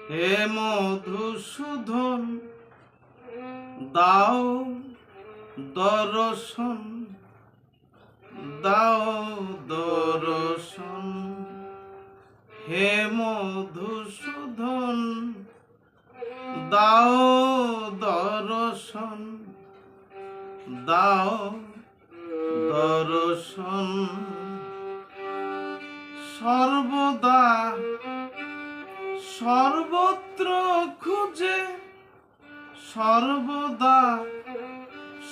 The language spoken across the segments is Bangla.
হে মধুসূদন দাও দর্শন, দাও দর্শন। হে মধুসূদন দাও দর্শন, দাও দর্শন। সর্বদা সর্বত্র খুঁজে, সর্বদা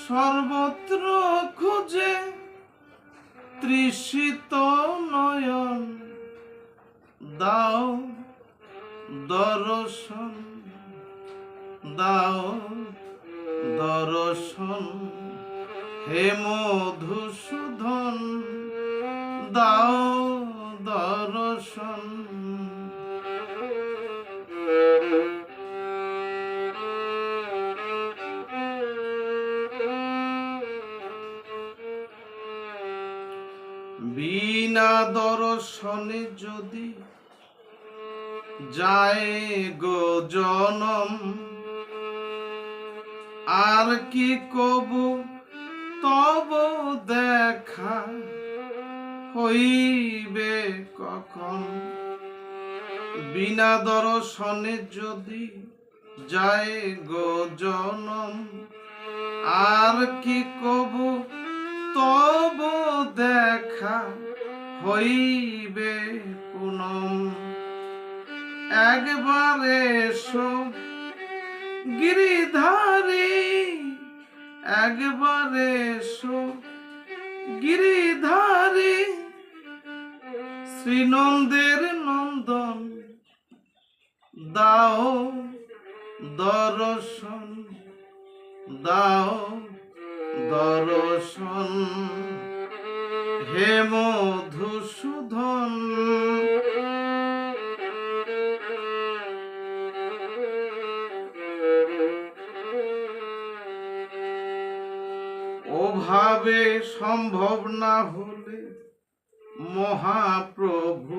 সর্বত্র খুঁজে তৃষিত নয়ন, দাও দর্শন, দাও দর্শন। হে মধুসূদন দাও দর্শন। বিনা দর্শনে যদি যায় গো জনম, আর কি কবু তব দেখা হইবে কখন। বিনা দর্শনে যদি যায় গো জনম, আর কি কবু তব দেখা হইবে পুনম। একবার এসো গিরিধারী, একবার এসো গিরিধারী, শ্রীনন্দের নন্দন, দাও দর্শন, দাও দর্শন। হে মধুসূদন ওভাবে সম্ভব না হলে মহাপ্রভু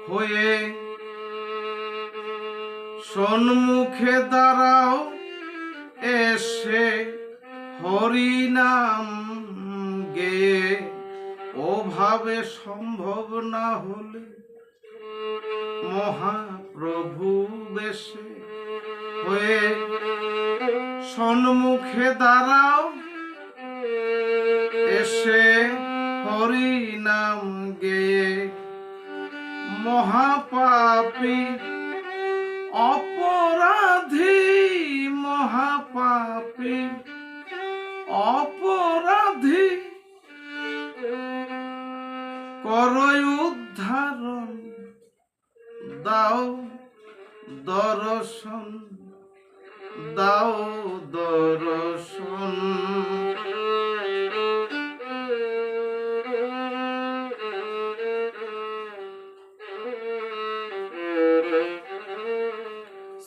হয়ে সম্মুখে দাঁড়াও এসে হরিনাম গেয়ে। ওভাবে সম্ভব না হলে মহাপ্রভু বেশে হয়ে সম্মুখে দাঁড়াও এসে হরিনাম গেয়ে। মহাপাপী অপরাধী, মহাপাপী অপরাধী করই উদ্ধারণ, দাও দর্শন, দাও দর্শন।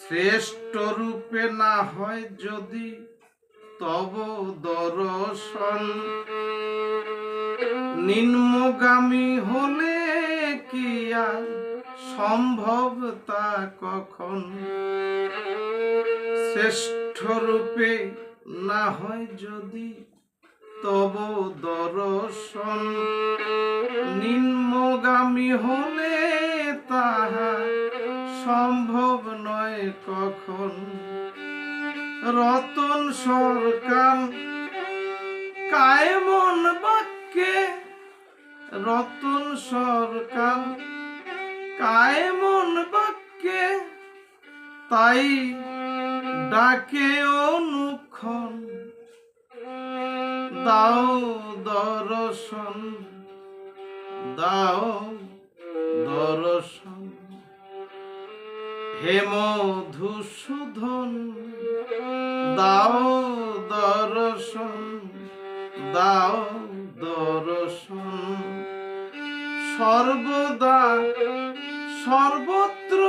শ্রেষ্ঠ রূপে না হয় যদি তব দর্শন, নিম্নগামী হলে কি আর সম্ভব তা কখন। শ্রেষ্ঠ রূপে না হয় যদি তব দর্শন, নিম্নগামী হলে তাহা সম্ভব নয় কখন। রতন সরকার কায়মন বাক্যে, রতন সরকার কায়মন বাক্যে তাই ডাকে অনুক্ষণ, দাও দর্শন, দাও দর্শন। হে মধুসূদন দাও দর্শন, দাও দর্শন। সর্বদা সর্বত্র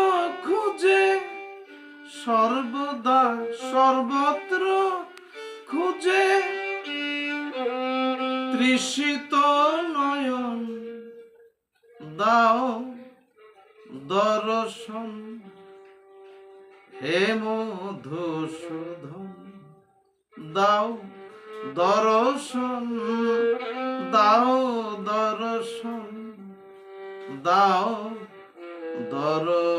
খুঁজে, সর্বদা সর্বত্র খুঁজে তৃষিত নয়ন, দাও দর্শন, হে মধুসূদন দাও দর্শন দাও দর্শন দাও দর্শন